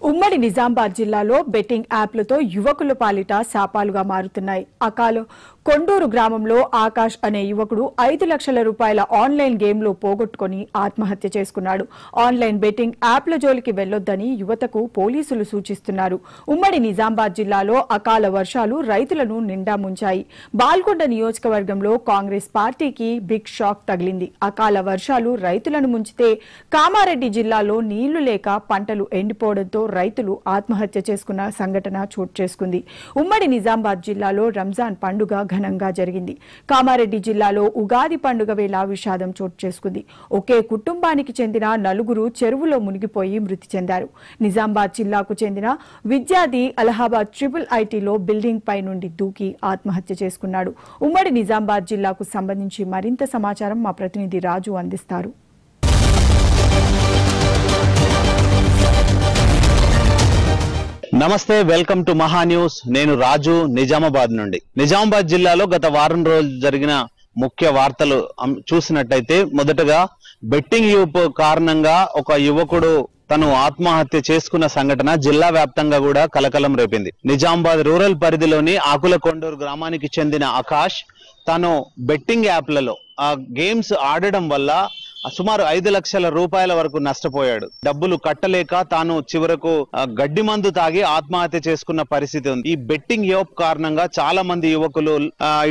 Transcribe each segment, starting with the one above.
ఉమ్మడి నిజామాబాద్ జిల్లాలో బెట్టింగ్ యాప్లతో యువకుల పాలిట శాపాలుగా మారుతున్నాయి. అకాలో కొండూరు గ్రామంలో ఆకాష్ అనే యువకుడు 5 లక్షల రూపాయల ఆన్లైన్ గేమ్లో పోగొట్టుకుని ఆత్మహత్య చేసుకున్నాడు. ఆన్లైన్ బెట్టింగ్ యాప్ల జోలికి వెళ్లొద్దని యువతకు పోలీసులు సూచిస్తున్నారు. ఉమ్మడి నిజామాబాద్ జిల్లాలో అకాల వర్షాలు రైతులను నిండా ముంచాయి. బాల్కొండ నియోజకవర్గంలో కాంగ్రెస్ పార్టీకి బిగ్ షాక్ తగిలింది. అకాల వర్షాలు రైతులను ముంచితే కామారెడ్డి జిల్లాలో నీళ్లు లేక పంటలు ఎండిపోవడంతో రైతులు ఆత్మహత్య చేసుకున్న సంఘటన చోటు చేసుకుంది. ఉమ్మడి నిజామాబాద్ జిల్లాలో రంజాన్ పండుగ ఘనంగా జరిగింది. కామారెడ్డి జిల్లాలో ఉగాది పండుగ వేళ విషాదం చోటు చేసుకుంది. ఒకే కుటుంబానికి చెందిన 4 చెరువులో మునిగిపోయి మృతి చెందారు. నిజామాబాద్ జిల్లాకు చెందిన విద్యార్థి అలహాబాద్ IIITలో బిల్డింగ్ పై నుండి దూకి ఆత్మహత్య చేసుకున్నాడు. ఉమ్మడి నిజామాబాద్ జిల్లాకు సంబంధించి మరింత సమాచారం మా ప్రతినిధి రాజు అందిస్తారు. నమస్తే, వెల్కమ్ టు మహా న్యూస్. నేను రాజు, నిజామాబాద్ నుండి. నిజామాబాద్ జిల్లాలో గత వారం రోజులు జరిగిన ముఖ్య వార్తలు చూసినట్టయితే, మొదటగా బెట్టింగ్ యూప్ కారణంగా ఒక యువకుడు తను ఆత్మహత్య చేసుకున్న సంఘటన జిల్లా వ్యాప్తంగా కూడా కలకలం రేపింది. నిజామాబాద్ రూరల్ పరిధిలోని ఆకుల కొండూరు గ్రామానికి చెందిన ఆకాష్ తను బెట్టింగ్ యాప్లలో ఆ గేమ్స్ ఆడడం వల్ల సుమారు 5 లక్షల రూపాయల వరకు నష్టపోయాడు. డబ్బులు కట్టలేక తాను చివరకు గడ్డి మందు తాగి ఆత్మహత్య చేసుకున్న పరిస్థితి ఉంది. ఈ బెట్టింగ్ యాప్ కారణంగా చాలా మంది యువకులు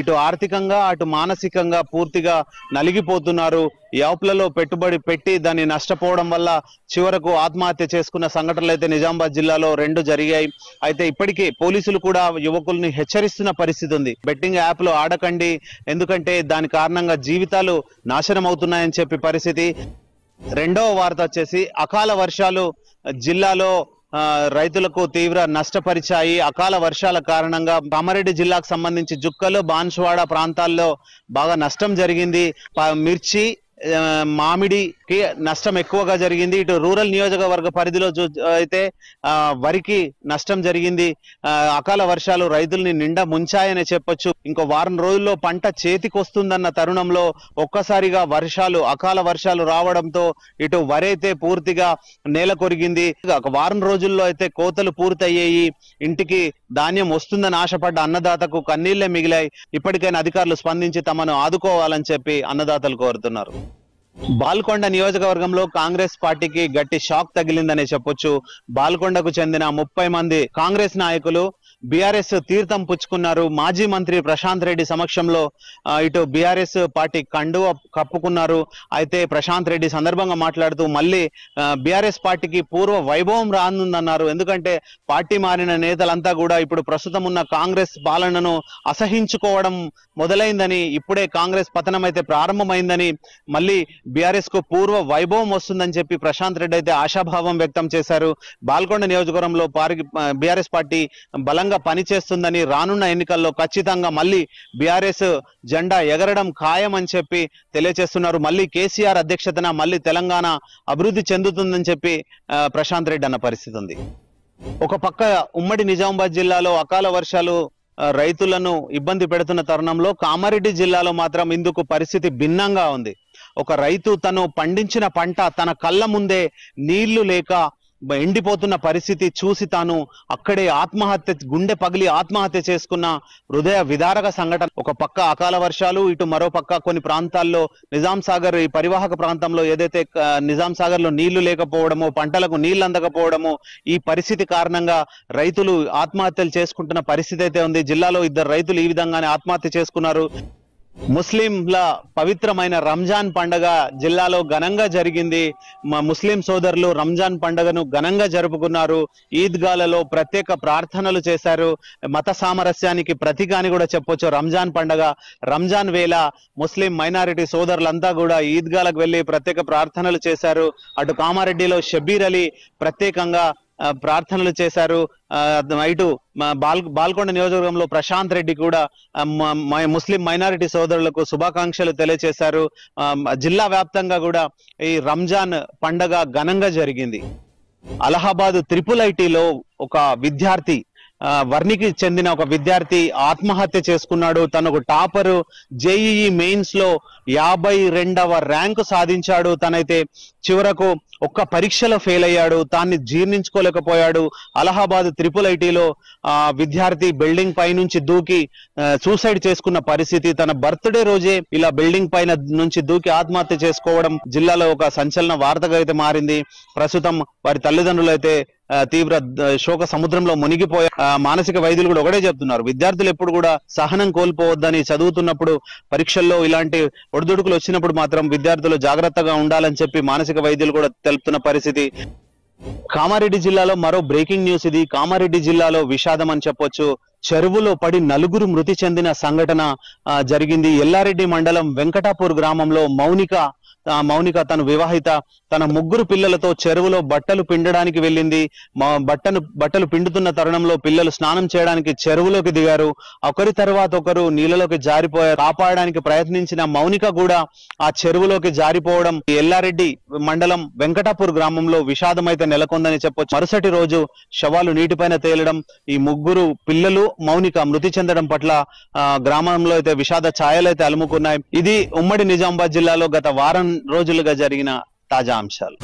ఇటు ఆర్థికంగా అటు మానసికంగా పూర్తిగా నలిగిపోతున్నారు. యాప్లలో పెట్టుబడి పెట్టి దాన్ని నష్టపోవడం వల్ల చివరకు ఆత్మహత్య చేసుకున్న సంఘటనలు అయితే నిజామాబాద్ జిల్లాలో 2 జరిగాయి. అయితే ఇప్పటికీ పోలీసులు కూడా యువకుల్ని హెచ్చరిస్తున్న పరిస్థితి ఉంది. బెట్టింగ్ యాప్లు ఆడకండి, ఎందుకంటే దాని కారణంగా జీవితాలు నాశనం అవుతున్నాయని చెప్పి పరిస్థితి. రెండవ వార్త వచ్చేసి అకాల వర్షాలు జిల్లాలో రైతులకు తీవ్ర నష్టపరిచాయి. అకాల వర్షాల కారణంగా కామారెడ్డి జిల్లాకు సంబంధించి జుక్కలు, బాన్సువాడ ప్రాంతాల్లో బాగా నష్టం జరిగింది. మిర్చి, మామిడికి నష్టం ఎక్కువగా జరిగింది. ఇటు రూరల్ నియోజకవర్గ పరిధిలో అయితే వరికి నష్టం జరిగింది. అకాల వర్షాలు రైతుల్ని నిండా ముంచాయని చెప్పొచ్చు. ఇంకో వారం రోజుల్లో పంట చేతికి వస్తుందన్న తరుణంలో ఒక్కసారిగా అకాల వర్షాలు రావడంతో ఇటు వరి అయితే పూర్తిగా నేల కొరిగింది. ఒక వారం రోజుల్లో అయితే కోతలు పూర్తయ్యాయి. ఇంటికి ధాన్యం వస్తుందని ఆశపడ్డ అన్నదాతకు కన్నీళ్లే మిగిలాయి. ఇప్పటికైనా అధికారులు స్పందించి తమను ఆదుకోవాలని చెప్పి అన్నదాతలు కోరుతున్నారు. బాల్కొండ నియోజకవర్గంలో కాంగ్రెస్ పార్టీకి గట్టి షాక్ తగిలిందనే చెప్పొచ్చు. బాల్కొండకు చెందిన 30 మంది కాంగ్రెస్ నాయకులు బీఆర్ఎస్ తీర్థం పుచ్చుకున్నారు. మాజీ మంత్రి ప్రశాంత్ రెడ్డి సమక్షంలో ఇటు బీఆర్ఎస్ పార్టీ కండువ కప్పుకున్నారు. అయితే ప్రశాంత్ రెడ్డి సందర్భంగా మాట్లాడుతూ మళ్ళీ బీఆర్ఎస్ పార్టీకి పూర్వ వైభవం రానుందన్నారు. ఎందుకంటే పార్టీ మారిన నేతలంతా కూడా ఇప్పుడు ప్రస్తుతం ఉన్న కాంగ్రెస్ పాలనను అసహించుకోవడం మొదలైందని, ఇప్పుడే కాంగ్రెస్ పతనం అయితే ప్రారంభమైందని, మళ్ళీ బీఆర్ఎస్ కు పూర్వ వైభవం వస్తుందని చెప్పి ప్రశాంత్ రెడ్డి అయితే ఆశాభావం వ్యక్తం చేశారు. బాల్కొండ నియోజకవర్గంలో బీఆర్ఎస్ పార్టీ బలంగా పనిచేస్తుందని, రానున్న ఎన్నికల్లో ఖచ్చితంగా మళ్ళీ బీఆర్ఎస్ జెండా ఎగరడం ఖాయం అని చెప్పి తెలియజేస్తున్నారు. మళ్ళీ కేసీఆర్ అధ్యక్షతన మళ్ళీ తెలంగాణ అభివృద్ధి చెందుతుందని చెప్పి ప్రశాంత్ రెడ్డి అన్న పరిస్థితి ఉంది. ఒక పక్క ఉమ్మడి నిజామాబాద్ జిల్లాలో అకాల వర్షాలు రైతులను ఇబ్బంది పెడుతున్న తరుణంలో కామారెడ్డి జిల్లాలో మాత్రం ఇందుకు పరిస్థితి భిన్నంగా ఉంది. ఒక రైతు తను పండించిన పంట తన కళ్ళ ముందే నీళ్లు లేక ఎండిపోతున్న పరిస్థితి చూసి తాను అక్కడే గుండె పగిలి ఆత్మహత్య చేసుకున్న హృదయ విదారక సంఘటన. ఒక పక్క అకాల వర్షాలు, ఇటు మరో పక్క కొన్ని ప్రాంతాల్లో నిజాం సాగర్ ఈ పరివాహక ప్రాంతంలో ఏదైతే నిజాం సాగర్ లో నీళ్లు లేకపోవడమో, పంటలకు నీళ్లు అందకపోవడమో, ఈ పరిస్థితి కారణంగా రైతులు ఆత్మహత్యలు చేసుకుంటున్న పరిస్థితి అయితే ఉంది. జిల్లాలో 2 రైతులు ఈ విధంగానే ఆత్మహత్య చేసుకున్నారు. ముస్లింల పవిత్రమైన రంజాన్ పండుగ జిల్లాలో ఘనంగా జరిగింది. ముస్లిం సోదరులు రంజాన్ పండుగను ఘనంగా జరుపుకున్నారు. ఈద్గాలలో ప్రత్యేక ప్రార్థనలు చేశారు. మత సామరస్యానికి ప్రతీక అని కూడా చెప్పొచ్చు రంజాన్ పండుగ. రంజాన్ వేళ ముస్లిం మైనారిటీ సోదరులంతా కూడా ఈద్గాలకు వెళ్లి ప్రత్యేక ప్రార్థనలు చేశారు. అటు కామారెడ్డిలో షబ్బీర్ అలీ ప్రత్యేకంగా ప్రార్థనలు చేశారు. ఇటు బాల్కొండ నియోజకవర్గంలో ప్రశాంత్ రెడ్డి కూడా ముస్లిం మైనారిటీ సోదరులకు శుభాకాంక్షలు తెలియజేశారు. జిల్లా వ్యాప్తంగా కూడా ఈ రంజాన్ పండగ ఘనంగా జరిగింది. అలహాబాద్ IIITలో ఒక విద్యార్థి వర్ణికి చెందిన ఒక విద్యార్థి ఆత్మహత్య చేసుకున్నాడు. తను ఒక టాపర్, జేఈఈ మెయిన్స్ లో 52వ ర్యాంకు సాధించాడు. తనైతే చివరకు ఒక్క పరీక్షలో ఫెయిల్ అయ్యాడు. తాన్ని జీర్ణించుకోలేకపోయాడు. అలహాబాద్ ట్రిపుల్ ఐటీలో విద్యార్థి బిల్డింగ్ పై నుంచి దూకి సూసైడ్ చేసుకున్న పరిస్థితి. తన బర్త్డే రోజే ఇలా బిల్డింగ్ పైన నుంచి దూకి ఆత్మహత్య చేసుకోవడం జిల్లాలో ఒక సంచలన వార్తగా అయితే మారింది. ప్రస్తుతం వారి తల్లిదండ్రులు అయితే తీవ్ర శోక సముద్రంలో మునిగిపోయే. మానసిక వైద్యులు కూడా ఒకటే చెప్తున్నారు, విద్యార్థులు ఎప్పుడు కూడా సహనం కోల్పోవద్దని, చదువుతున్నప్పుడు పరీక్షల్లో ఇలాంటి ఒడిదుడుకులు వచ్చినప్పుడు మాత్రం విద్యార్థులు జాగ్రత్తగా ఉండాలని చెప్పి మానసిక వైద్యులు కూడా తెలుపుతున్న పరిస్థితి. కామారెడ్డి జిల్లాలో మరో బ్రేకింగ్ న్యూస్ ఇది. కామారెడ్డి జిల్లాలో విషాదం అని చెప్పొచ్చు. చెరువులో పడి నలుగురు మృతి చెందిన సంఘటన జరిగింది. ఎల్లారెడ్డి మండలం వెంకటాపూర్ గ్రామంలో మౌనిక తను వివాహిత, తన 3 పిల్లలతో చెరువులో బట్టలు పిండడానికి వెళ్ళింది. బట్టలు పిండుతున్న తరుణంలో పిల్లలు స్నానం చేయడానికి చెరువులోకి దిగారు. ఒకరి తర్వాత ఒకరు నీళ్ళలోకి జారిపోయారు. కాపాడడానికి ప్రయత్నించిన మౌనిక కూడా ఆ చెరువులోకి జారిపోవడం ఎల్లారెడ్డి మండలం వెంకటాపూర్ గ్రామంలో విషాదం అయితే నెలకొందని చెప్పొచ్చు. మరుసటి రోజు శవాలు నీటిపైన తేలడం, ఈ 3 పిల్లలు మౌనిక మృతి చెందడం పట్ల గ్రామంలో అయితే విషాద ఛాయలైతే అలుముకున్నాయి. ఇది ఉమ్మడి నిజామాబాద్ జిల్లాలో గత వారం రోజులుగా జరిగిన తాజా అంశాలు.